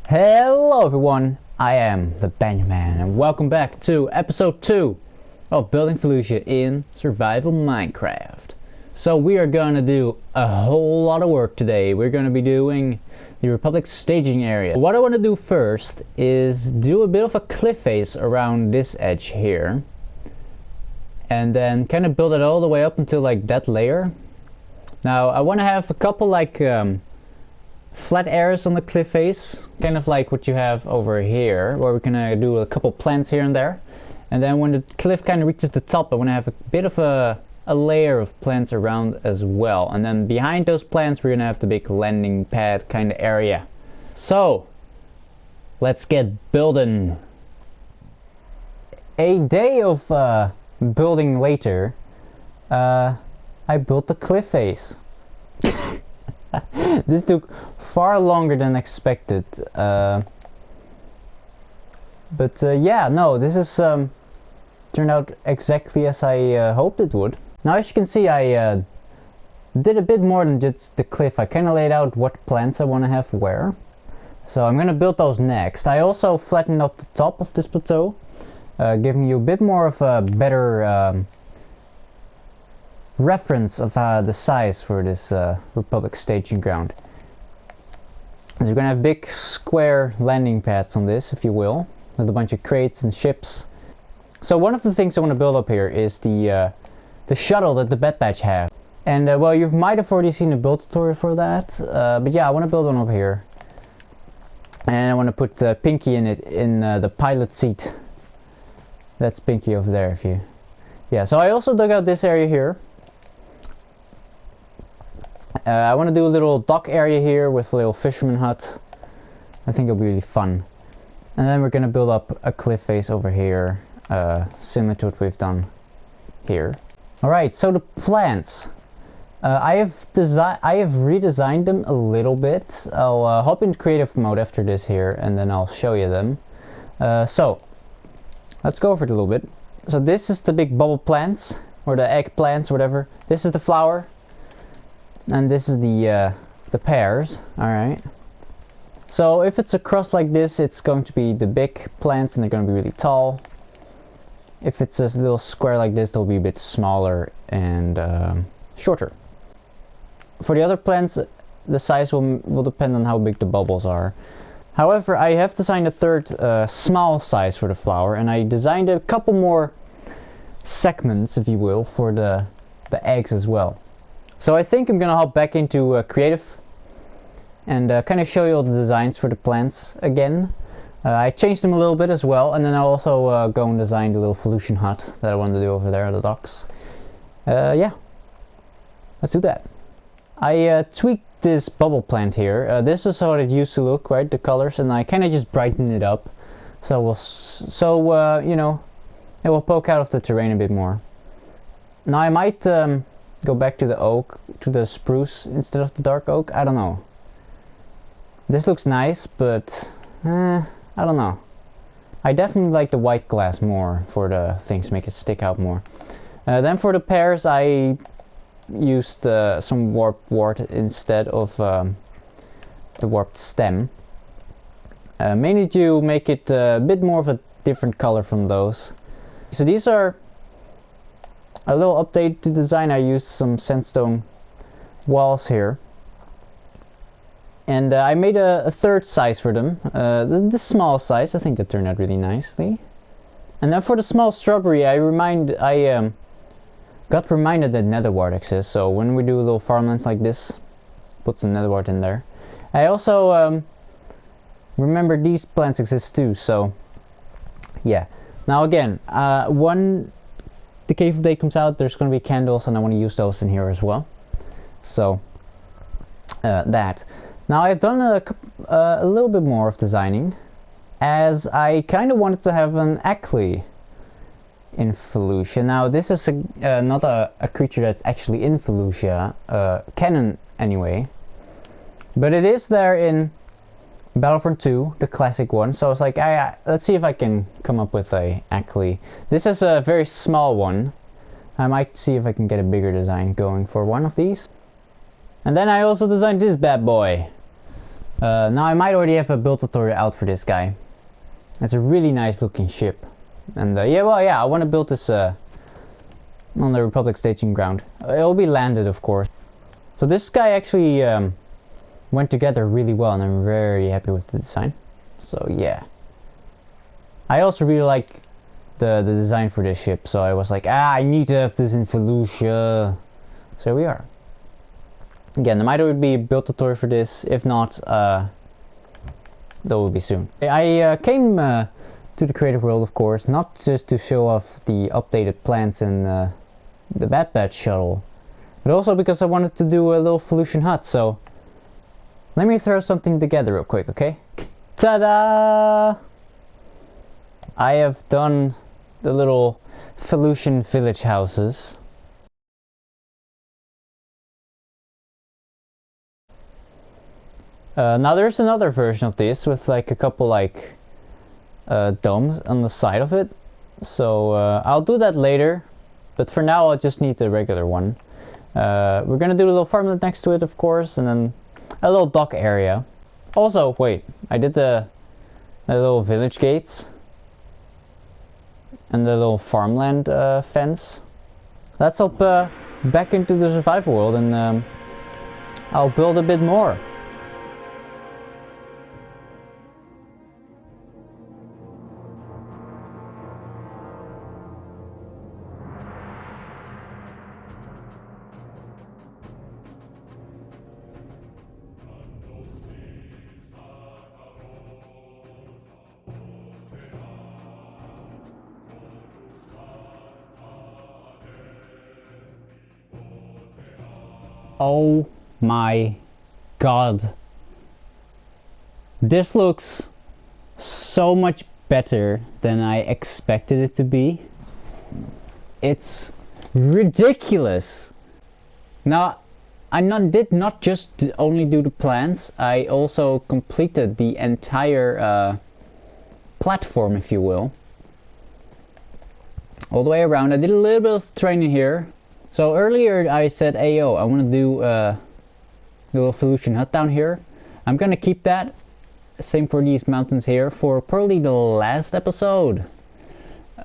Hello everyone, I am the Benjamin and welcome back to episode 2 of Building Felucia in Survival Minecraft. So we are gonna do a whole lot of work today. We're gonna be doing the Republic staging area. What I want to do first is do a bit of a cliff face around this edge here. And then kind of build it all the way up until like that layer. Now I want to have a couple like flat areas on the cliff face, kind of like what you have over here, where we're gonna do a couple plants here and there. And then when the cliff kind of reaches the top, I want to have a bit of a layer of plants around as well. And then behind those plants, we're gonna have the big landing pad kind of area. So let's get building. A day of building later, I built the cliff face. This took far longer than expected, but yeah, no, this is turned out exactly as I hoped it would. Now as you can see, I did a bit more than just the cliff. I kind of laid out what plants I want to have where, so I'm gonna build those next. I also flattened out the top of this plateau, giving you a bit more of a better reference of the size for this Republic staging ground. So you're gonna have big square landing pads on this, if you will, with a bunch of crates and ships. So one of the things I want to build up here is the shuttle that the Bad Batch have. And well, you might have already seen a build tutorial for that, but yeah, I want to build one over here. And I want to put Pinky in it, in the pilot seat. That's Pinky over there, if you... Yeah, so I also dug out this area here. I want to do a little dock area here with a little fisherman hut. I think it'll be really fun. And then we're going to build up a cliff face over here, similar to what we've done here. Alright, so the plants. I have redesigned them a little bit. I'll hop into creative mode after this here, and then I'll show you them. So, let's go over it a little bit. So this is the big bubble plants, or the egg plants, whatever. This is the flower. And this is the pears. Alright. So if it's a cross like this, it's going to be the big plants and they're going to be really tall. If it's a little square like this, they'll be a bit smaller and shorter. For the other plants, the size will depend on how big the bubbles are. However, I have designed a third small size for the flower, and I designed a couple more segments, if you will, for the eggs as well. So I think I'm gonna hop back into creative and kind of show you all the designs for the plants again. I changed them a little bit as well, and then I'll also go and design the little felucian hut that I wanted to do over there at the docks. Yeah, let's do that. I tweaked this bubble plant here. This is how it used to look, right? The colors, and I kind of just brightened it up, so you know, it will poke out of the terrain a bit more. Now I might go back to the oak, to the spruce instead of the dark oak. I don't know. This looks nice, but I don't know. I definitely like the white glass more for the things, make it stick out more. Then for the pears, I used some warped wart instead of the warped stem. Mainly to make it a bit more of a different color from those. So these are a little update to design. I used some sandstone walls here. And I made a third size for them. The small size, I think that turned out really nicely. And then for the small strawberry, I got reminded that nether wart exists. So when we do little farmlands like this, put some nether wart in there. I also remember these plants exist too, so yeah. Now again, when the cave update comes out, there's going to be candles, and I want to use those in here as well. So that. Now I've done a little bit more of designing, as I kind of wanted to have an Ackley in Felucia. Now this is not a creature that's actually in Felucia, canon anyway, but it is there in Battlefront 2, the classic one. So I was like, let's see if I can come up with a Ackley. This is a very small one. I might see if I can get a bigger design going for one of these. And then I also designed this bad boy. Now I might already have a build tutorial out for this guy. It's a really nice looking ship. And yeah, I want to build this on the Republic staging ground. It'll be landed, of course. So this guy actually went together really well, and I'm very happy with the design. So yeah. I also really like the design for this ship, so I was like, I need to have this in Felucia. So here we are. Again, there might already be a build tutorial for this. If not, there will be soon. I came to the creative world, of course, not just to show off the updated plans and the Bat Batch shuttle, but also because I wanted to do a little Felucian hut. So let me throw something together real quick, okay? Ta-da! I have done the little Felucian village houses. Now there's another version of this with like a couple like domes on the side of it. So I'll do that later, but for now I'll just need the regular one. We're gonna do a little farmland next to it, of course, and then a little dock area. Also, wait, I did the little village gates and the little farmland fence. Let's hop back into the survival world, and I'll build a bit more. Oh my god. This looks so much better than I expected it to be. It's ridiculous. Now, I did not just only do the plans, I also completed the entire platform, if you will. All the way around. I did a little bit of training here. So earlier I said, Ayo, I want to do a little Felucian hut down here. I'm gonna keep that. Same for these mountains here for probably the last episode.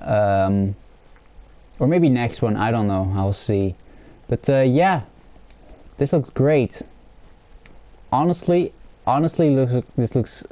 Or maybe next one, I don't know, I'll see. But yeah, this looks great. Honestly, this looks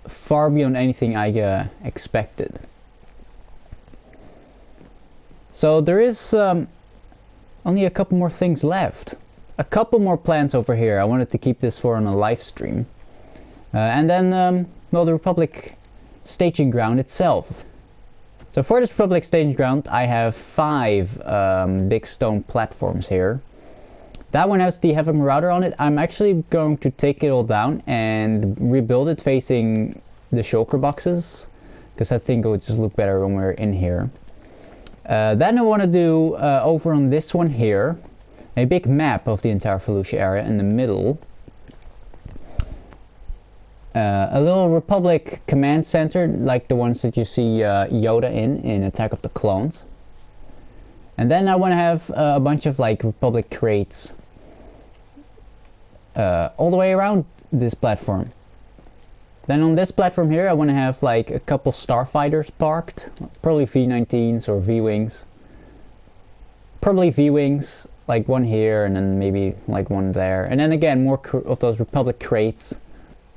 far beyond anything I expected. So there is only a couple more things left. A couple more plans over here. I wanted to keep this for on a live stream. And then, well, the Republic staging ground itself. So for this Republic staging ground, I have 5 big stone platforms here. That one has the Heavy Marauder on it. I'm actually going to take it all down and rebuild it facing the shulker boxes, because I think it would just look better when we're in here. Then I want to do over on this one here a big map of the entire Felucia area in the middle. A little Republic command center like the ones that you see Yoda in Attack of the Clones. And then I want to have a bunch of like Republic crates all the way around this platform. Then on this platform here I want to have like a couple starfighters parked, probably V-19s or V-Wings. Probably V-Wings, like one here and then maybe like one there. And then again more of those Republic crates.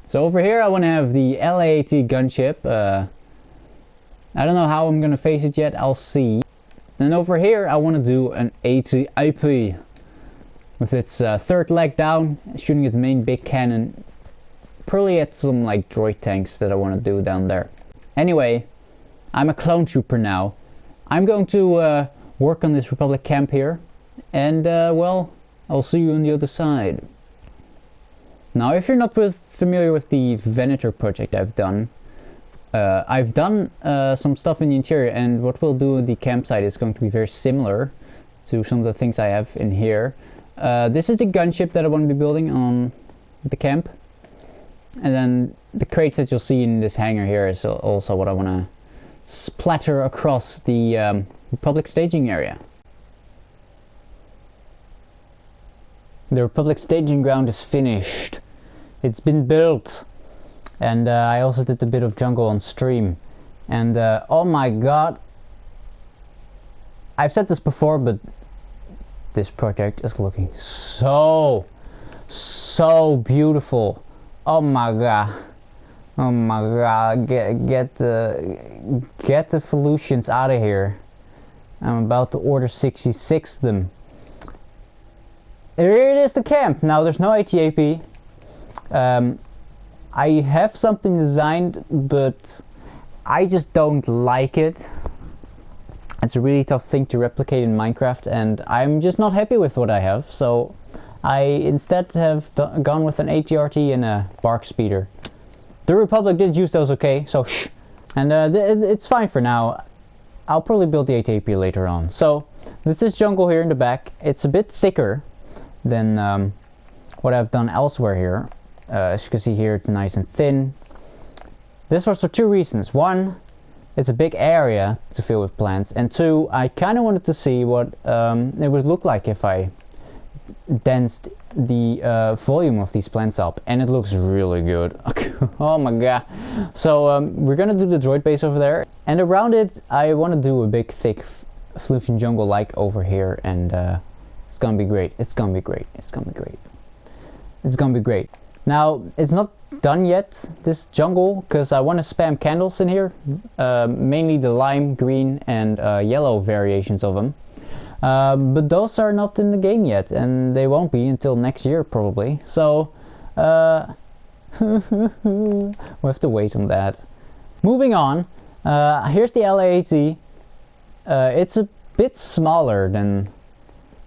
So over here I want to have the LAAT gunship. I don't know how I'm going to face it yet, I'll see. Then over here I want to do an AT-IP with its third leg down, shooting its main big cannon. Probably at some like droid tanks that I want to do down there. Anyway, I'm a clone trooper now. I'm going to work on this Republic camp here. And well, I'll see you on the other side. Now if you're not familiar with the Venator project I've done some stuff in the interior, and what we'll do in the campsite is going to be very similar to some of the things I have in here. This is the gunship that I want to be building on the camp. And then the crates that you'll see in this hangar here is also what I want to splatter across the Republic staging area. The Republic staging ground is finished. It's been built. And I also did a bit of jungle on stream. And oh my god, I've said this before, but this project is looking so beautiful. Oh my god. Oh my god, get the Felucians out of here. I'm about to order 66 of them. Here it is, the camp. Now there's no ATAP. I have something designed, but I just don't like it. It's a really tough thing to replicate in Minecraft, and I'm just not happy with what I have. So I instead have gone with an ATRT and a bark speeder. The Republic did use those, okay, so shh. And it's fine for now. I'll probably build the ATAP later on. So with this jungle here in the back, it's a bit thicker than what I've done elsewhere here. As you can see here, it's nice and thin. This was for two reasons. One, it's a big area to fill with plants, and two, I kind of wanted to see what it would look like if I densed the volume of these plants up, and it looks really good. Oh my god. So we're gonna do the droid base over there, and around it I want to do a big thick Felucian jungle like over here, and it's gonna be great. It's gonna be great. It's gonna be great. It's gonna be great. Now it's not done yet, this jungle, because I want to spam candles in here, mainly the lime, green and yellow variations of them. But those are not in the game yet, and they won't be until next year probably. So we'll have to wait on that. Moving on, here's the LAAT. It's a bit smaller than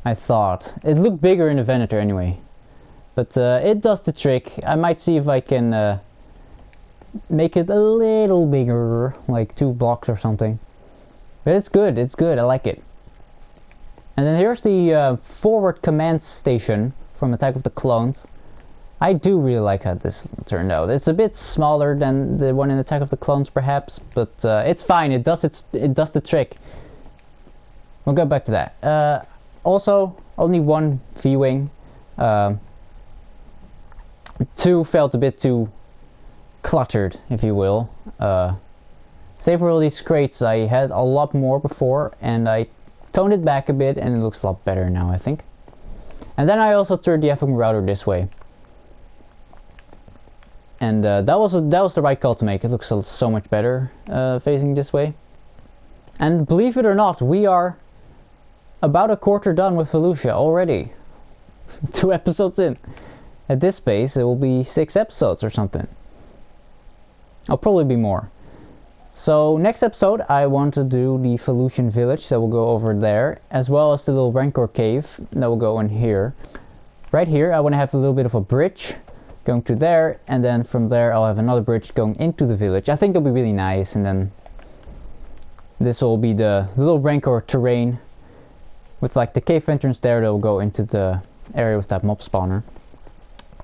I thought. It looked bigger in the Venator anyway, but it does the trick. I might see if I can make it a little bigger, like 2 blocks or something. But it's good, I like it. And then here's the forward command station from Attack of the Clones. I do really like how this turned out. It's a bit smaller than the one in Attack of the Clones perhaps, but it's fine, it does the trick. We'll go back to that. Also, only one V-Wing. 2 felt a bit too cluttered, if you will. Save for all these crates, I had a lot more before, and I toned it back a bit, and it looks a lot better now, I think. And then I also turned the effing router this way. And that was the right call to make. It looks so much better facing this way. And believe it or not, we are about a quarter done with Felucia already. 2 episodes in. At this pace, it will be 6 episodes or something. I'll probably be more. So next episode, I want to do the Felucian village that will go over there, as well as the little Rancor cave that will go in here. Right here, I want to have a little bit of a bridge going to there, and then from there I'll have another bridge going into the village. I think it'll be really nice, and then this will be the little Rancor terrain with like the cave entrance there that will go into the area with that mob spawner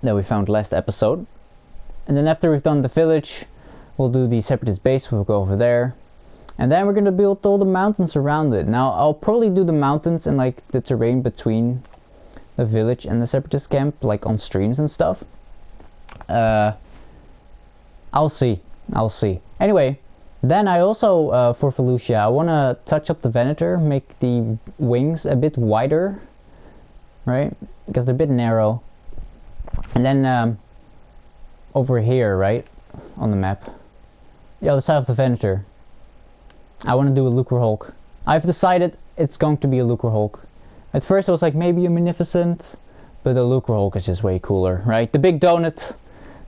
that we found last episode. And then after we've done the village, we'll do the Separatist base. We'll go over there, and then we're gonna build all the mountains around it. Now I'll probably do the mountains and like the terrain between the village and the Separatist camp, like on streams and stuff. I'll see. Anyway, then I also for Felucia, I want to touch up the Venator, make the wings a bit wider, right? Because they're a bit narrow. And then over here, right on the map, the other side of the Venator, I want to do a Lucrehulk. I've decided it's going to be a Lucrehulk. At first I was like maybe a Munificent, but the Lucrehulk is just way cooler, right? The big donut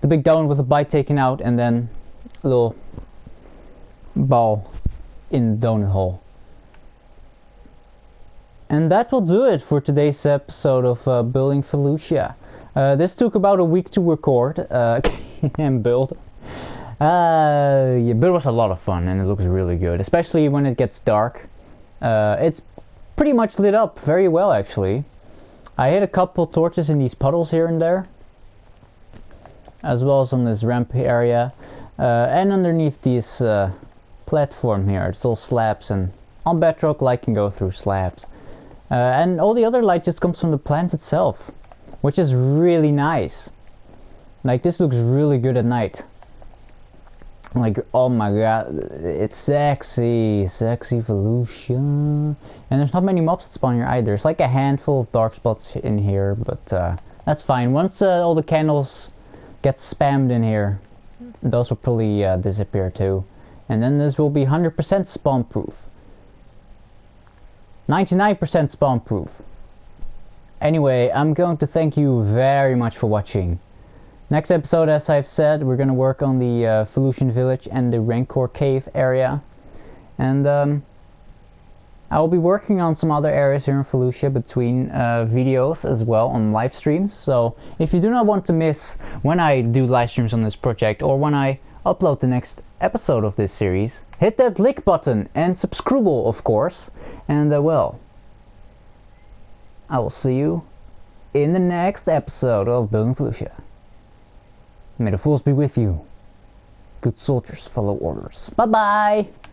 with the bite taken out, and then a little ball in the donut hole. And that will do it for today's episode of Building Felucia. This took about a week to record and build. Yeah, but it was a lot of fun, and it looks really good, especially when it gets dark. It's pretty much lit up very well, actually. I hit a couple torches in these puddles here and there, as well as on this ramp area, and underneath this platform here. It's all slabs, and on Bedrock light can go through slabs. And all the other light just comes from the plant itself, which is really nice. Like, this looks really good at night. Like, oh my god, it's sexy, sexy Felucia. And there's not many mobs that spawn here either. It's like a handful of dark spots in here, but that's fine. Once all the candles get spammed in here, those will probably disappear too. And then this will be 100% spawn proof. 99% spawn proof. Anyway, I'm going to thank you very much for watching. Next episode, as I've said, we're going to work on the Felucian village and the Rancor cave area. And I will be working on some other areas here in Felucia between videos as well on live streams. So if you do not want to miss when I do live streams on this project or when I upload the next episode of this series, hit that like button and subscribe, of course. And well, I will see you in the next episode of Building Felucia. May the force be with you. Good soldiers follow orders. Bye bye!